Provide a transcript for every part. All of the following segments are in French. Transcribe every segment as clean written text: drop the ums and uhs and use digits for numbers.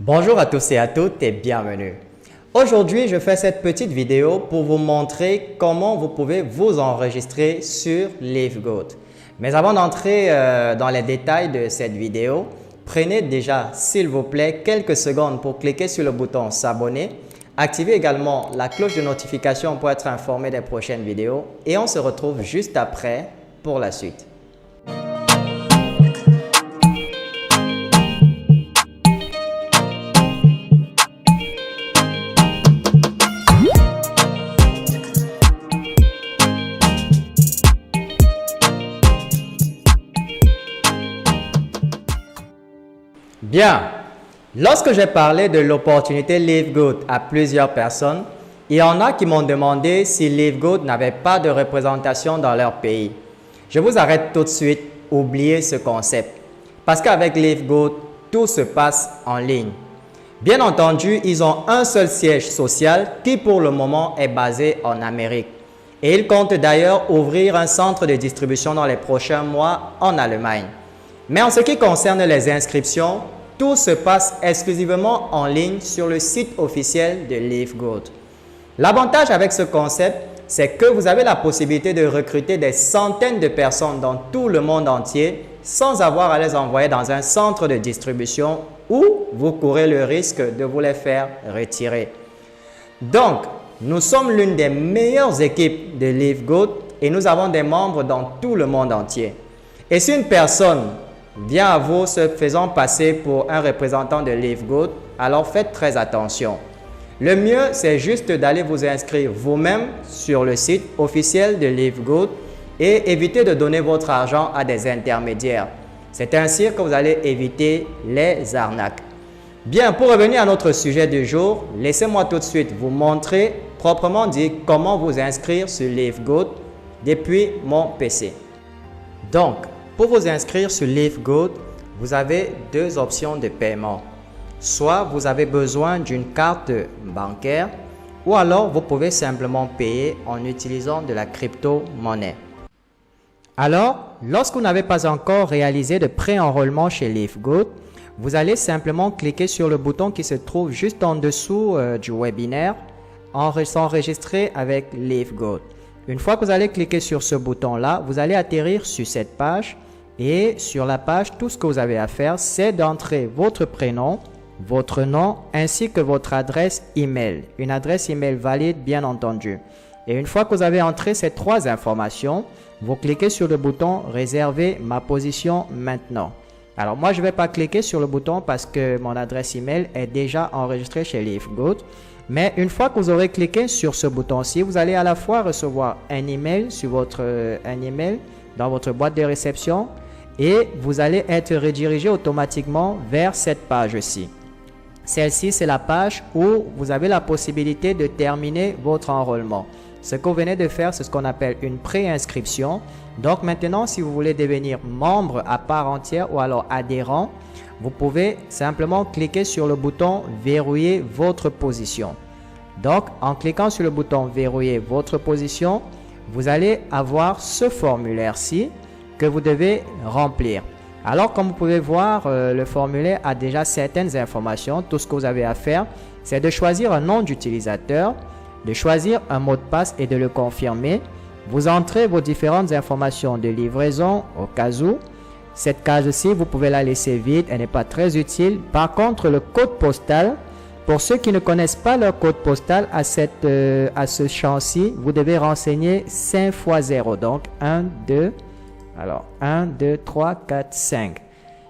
Bonjour à tous et à toutes et bienvenue. Aujourd'hui, je fais cette petite vidéo pour vous montrer comment vous pouvez vous enregistrer sur LiveGoat. Mais avant d'entrer dans les détails de cette vidéo, prenez déjà, s'il vous plaît, quelques secondes pour cliquer sur le bouton s'abonner. Activez également la cloche de notification pour être informé des prochaines vidéos et on se retrouve juste après pour la suite. Bien, lorsque j'ai parlé de l'opportunité LiveGoat à plusieurs personnes, il y en a qui m'ont demandé si LiveGoat n'avait pas de représentation dans leur pays. Je vous arrête tout de suite, oubliez ce concept. Parce qu'avec LiveGoat, tout se passe en ligne. Bien entendu, ils ont un seul siège social qui pour le moment est basé en Amérique. Et ils comptent d'ailleurs ouvrir un centre de distribution dans les prochains mois en Allemagne. Mais en ce qui concerne les inscriptions, tout se passe exclusivement en ligne sur le site officiel de LiveGoat. L'avantage avec ce concept, c'est que vous avez la possibilité de recruter des centaines de personnes dans tout le monde entier sans avoir à les envoyer dans un centre de distribution où vous courez le risque de vous les faire retirer. Donc, nous sommes l'une des meilleures équipes de LiveGoat et nous avons des membres dans tout le monde entier. Et si une personne vient à vous se faisant passer pour un représentant de LiveGoat, alors faites très attention. Le mieux, c'est juste d'aller vous inscrire vous-même sur le site officiel de LiveGoat et éviter de donner votre argent à des intermédiaires. C'est ainsi que vous allez éviter les arnaques. Bien, pour revenir à notre sujet du jour, laissez-moi tout de suite vous montrer proprement dit comment vous inscrire sur LiveGoat depuis mon PC. Donc, pour vous inscrire sur LiveGoat, vous avez deux options de paiement. Soit vous avez besoin d'une carte bancaire ou alors vous pouvez simplement payer en utilisant de la crypto-monnaie. Alors, lorsque vous n'avez pas encore réalisé de pré-enrôlement chez LiveGoat, vous allez simplement cliquer sur le bouton qui se trouve juste en dessous du webinaire « S'enregistrer avec LiveGoat ». Une fois que vous allez cliquer sur ce bouton-là, vous allez atterrir sur cette page et sur la page, tout ce que vous avez à faire, c'est d'entrer votre prénom, votre nom ainsi que votre adresse email. Une adresse email valide bien entendu. Et une fois que vous avez entré ces trois informations, vous cliquez sur le bouton « Réserver ma position maintenant ». Alors moi, je ne vais pas cliquer sur le bouton parce que mon adresse email est déjà enregistrée chez LiveGoat. Mais une fois que vous aurez cliqué sur ce bouton-ci, vous allez à la fois recevoir un email dans votre boîte de réception et vous allez être redirigé automatiquement vers cette page-ci. Celle-ci, c'est la page où vous avez la possibilité de terminer votre enrôlement. Ce que vous venez de faire, c'est ce qu'on appelle une pré-inscription. Donc maintenant, si vous voulez devenir membre à part entière ou alors adhérent, vous pouvez simplement cliquer sur le bouton « Verrouiller votre position ». Donc, en cliquant sur le bouton « Verrouiller votre position », vous allez avoir ce formulaire-ci que vous devez remplir. Alors, comme vous pouvez voir, le formulaire a déjà certaines informations. Tout ce que vous avez à faire, c'est de choisir un nom d'utilisateur, de choisir un mot de passe et de le confirmer. Vous entrez vos différentes informations de livraison au cas où. Cette case-ci, vous pouvez la laisser vide, elle n'est pas très utile. Par contre, le code postal, pour ceux qui ne connaissent pas leur code postal à ce champ-ci, vous devez renseigner 5 fois 0. Donc 1, 2, alors 1, 2, 3, 4, 5.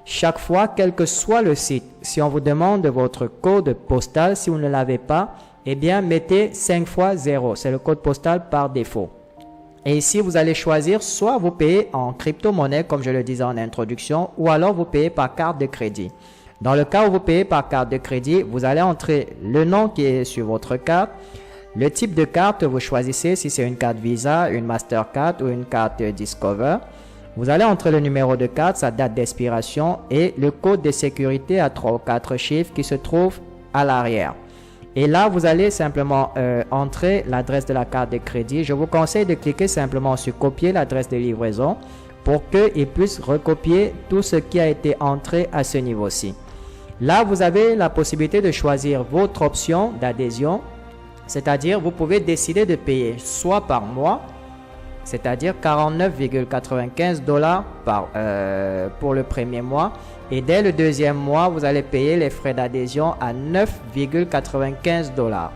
Chaque fois, quel que soit le site, si on vous demande votre code postal, si vous ne l'avez pas, eh bien mettez 5 fois 0. C'est le code postal par défaut. Et ici, vous allez choisir soit vous payez en crypto-monnaie, comme je le disais en introduction, ou alors vous payez par carte de crédit. Dans le cas où vous payez par carte de crédit, vous allez entrer le nom qui est sur votre carte, le type de carte, vous choisissez si c'est une carte Visa, une Mastercard ou une carte Discover. Vous allez entrer le numéro de carte, sa date d'expiration et le code de sécurité à 3 ou 4 chiffres qui se trouve à l'arrière. Et là, vous allez simplement entrer l'adresse de la carte de crédit. Je vous conseille de cliquer simplement sur copier l'adresse de livraison pour qu'il puisse recopier tout ce qui a été entré à ce niveau-ci. Là, vous avez la possibilité de choisir votre option d'adhésion, c'est-à-dire vous pouvez décider de payer soit par mois, c'est-à-dire 49,95 $ pour le premier mois, et dès le deuxième mois, vous allez payer les frais d'adhésion à 9,95 $.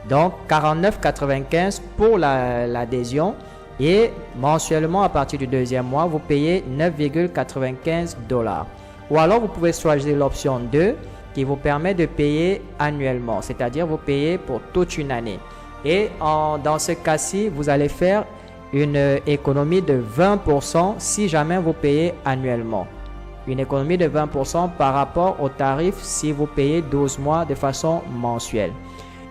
Donc 49,95 pour l'adhésion, et mensuellement à partir du deuxième mois, vous payez 9,95 $. Ou alors vous pouvez choisir l'option 2 qui vous permet de payer annuellement, c'est-à-dire vous payez pour toute une année. Et dans ce cas-ci, vous allez faire une économie de 20% si jamais vous payez annuellement. Une économie de 20% par rapport au tarif si vous payez 12 mois de façon mensuelle.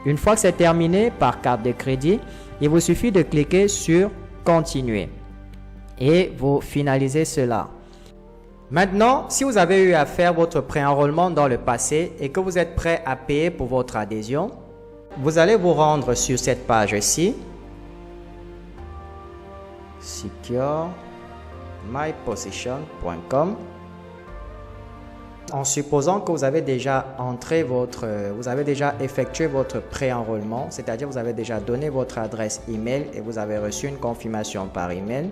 Une fois que c'est terminé par carte de crédit, il vous suffit de cliquer sur Continuer et vous finalisez cela. Maintenant, si vous avez eu à faire votre pré-enrôlement dans le passé et que vous êtes prêt à payer pour votre adhésion, vous allez vous rendre sur cette page-ci, securemyposition.com. En supposant que vous avez déjà effectué votre pré-enrôlement, c'est-à-dire vous avez déjà donné votre adresse email et vous avez reçu une confirmation par email,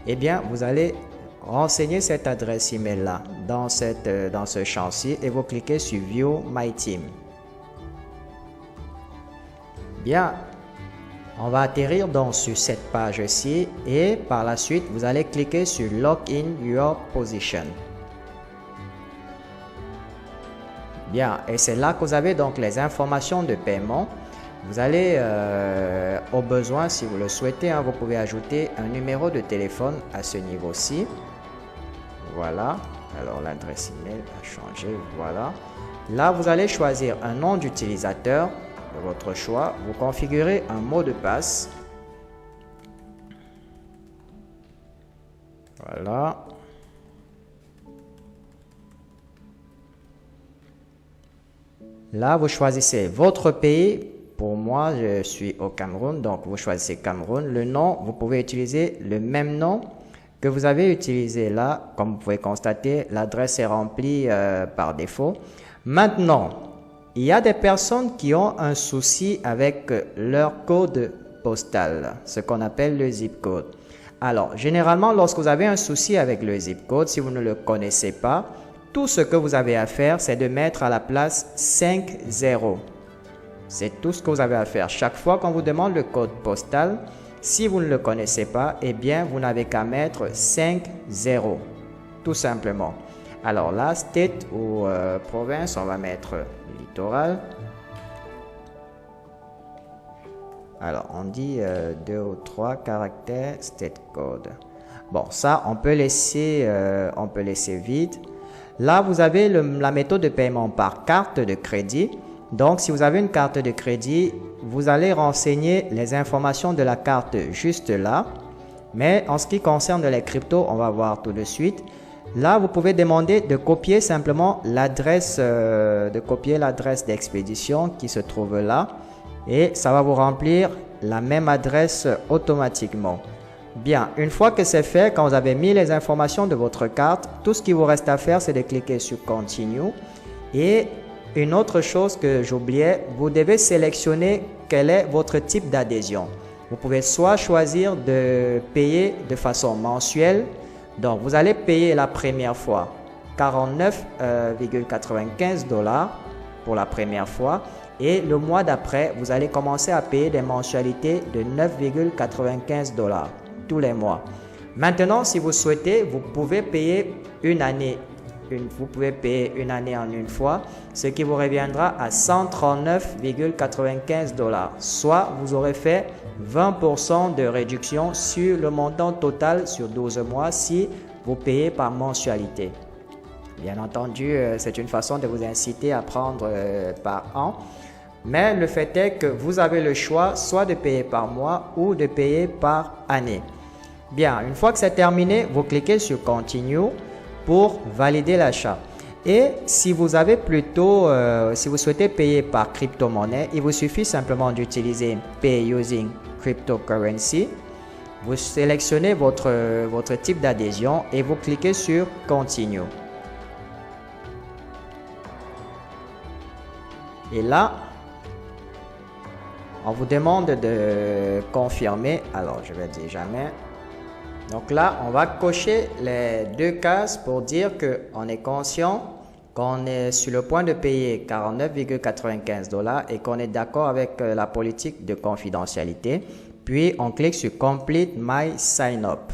eh bien, vous allez renseigner cette adresse email là dans ce champ-ci et vous cliquez sur View My Team. Bien, on va atterrir donc sur cette page-ci et par la suite, vous allez cliquer sur Log in Your Position. Bien, et c'est là que vous avez donc les informations de paiement. Vous allez, au besoin, si vous le souhaitez, vous pouvez ajouter un numéro de téléphone à ce niveau-ci. Voilà, alors l'adresse email a changé, voilà. Là, vous allez choisir un nom d'utilisateur de votre choix. Vous configurez un mot de passe. Voilà. Là, vous choisissez votre pays. Pour moi, je suis au Cameroun, donc vous choisissez Cameroun. Le nom, vous pouvez utiliser le même nom que vous avez utilisé là. Comme vous pouvez constater, l'adresse est remplie par défaut. Maintenant, il y a des personnes qui ont un souci avec leur code postal, ce qu'on appelle le zip code. Alors, généralement, lorsque vous avez un souci avec le zip code, si vous ne le connaissez pas, tout ce que vous avez à faire, c'est de mettre à la place 5 0. C'est tout ce que vous avez à faire. Chaque fois qu'on vous demande le code postal, si vous ne le connaissez pas, eh bien, vous n'avez qu'à mettre 5 0. Tout simplement. Alors là, state ou province, on va mettre littoral. Alors, on dit 2 ou 3 caractères, state code. Bon, ça, on peut laisser vide. Là, vous avez la méthode de paiement par carte de crédit. Donc, si vous avez une carte de crédit, vous allez renseigner les informations de la carte juste là. Mais en ce qui concerne les cryptos, on va voir tout de suite. Là, vous pouvez demander de copier simplement l'adresse d'expédition qui se trouve là. Et ça va vous remplir la même adresse automatiquement. Bien, une fois que c'est fait, quand vous avez mis les informations de votre carte, tout ce qui vous reste à faire, c'est de cliquer sur Continue. Et une autre chose que j'oubliais, vous devez sélectionner quel est votre type d'adhésion. Vous pouvez soit choisir de payer de façon mensuelle, donc vous allez payer la première fois 49,95 $ pour la première fois. Et le mois d'après, vous allez commencer à payer des mensualités de 9,95 $ tous les mois. Maintenant, si vous souhaitez, vous pouvez payer une année. Vous pouvez payer une année en une fois, ce qui vous reviendra à 139,95 $. Soit vous aurez fait 20% de réduction sur le montant total sur 12 mois si vous payez par mensualité. Bien entendu, c'est une façon de vous inciter à prendre par an. Mais le fait est que vous avez le choix soit de payer par mois ou de payer par année. Bien, une fois que c'est terminé, vous cliquez sur Continue pour valider l'achat. Et si vous avez si vous souhaitez payer par crypto-monnaie, il vous suffit simplement d'utiliser Pay Using Cryptocurrency. Vous sélectionnez votre type d'adhésion et vous cliquez sur Continue. Et là, on vous demande de confirmer. Alors, je vais dire jamais. Donc là, on va cocher les deux cases pour dire qu'on est conscient qu'on est sur le point de payer 49,95 $ et qu'on est d'accord avec la politique de confidentialité. Puis, on clique sur Complete My Sign Up.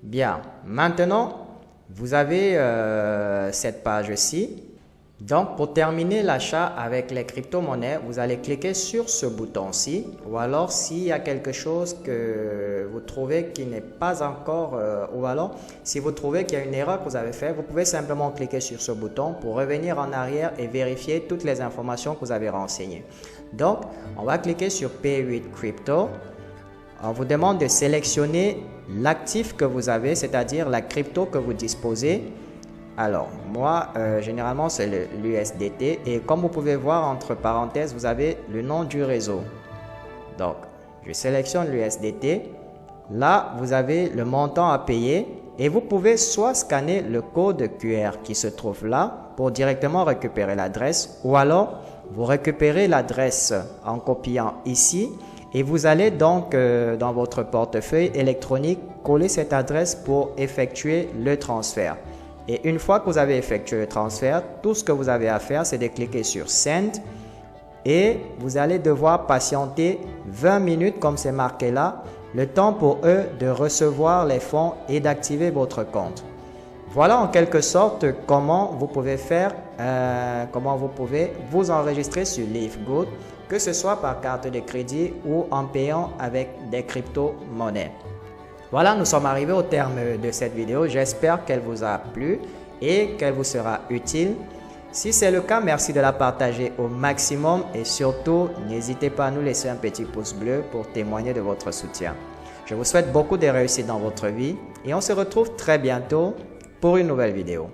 Bien, maintenant, vous avez cette page-ci. Donc, pour terminer l'achat avec les crypto-monnaies, vous allez cliquer sur ce bouton-ci. Ou alors, s'il y a quelque chose que vous trouvez qui n'est pas encore, ou alors, si vous trouvez qu'il y a une erreur que vous avez faite, vous pouvez simplement cliquer sur ce bouton pour revenir en arrière et vérifier toutes les informations que vous avez renseignées. Donc, on va cliquer sur Pay with Crypto. On vous demande de sélectionner l'actif que vous avez, c'est-à-dire la crypto que vous disposez. Alors, moi, généralement, c'est l'USDT. Et comme vous pouvez voir, entre parenthèses, vous avez le nom du réseau. Donc, je sélectionne l'USDT. Là, vous avez le montant à payer. Et vous pouvez soit scanner le code QR qui se trouve là pour directement récupérer l'adresse. Ou alors, vous récupérez l'adresse en copiant ici. Et vous allez donc dans votre portefeuille électronique coller cette adresse pour effectuer le transfert. Et une fois que vous avez effectué le transfert, tout ce que vous avez à faire, c'est de cliquer sur Send et vous allez devoir patienter 20 minutes comme c'est marqué là, le temps pour eux de recevoir les fonds et d'activer votre compte. Voilà en quelque sorte comment vous pouvez faire, comment vous pouvez vous enregistrer sur Livegood, que ce soit par carte de crédit ou en payant avec des crypto-monnaies. Voilà, nous sommes arrivés au terme de cette vidéo. J'espère qu'elle vous a plu et qu'elle vous sera utile. Si c'est le cas, merci de la partager au maximum et surtout, n'hésitez pas à nous laisser un petit pouce bleu pour témoigner de votre soutien. Je vous souhaite beaucoup de réussite dans votre vie et on se retrouve très bientôt pour une nouvelle vidéo.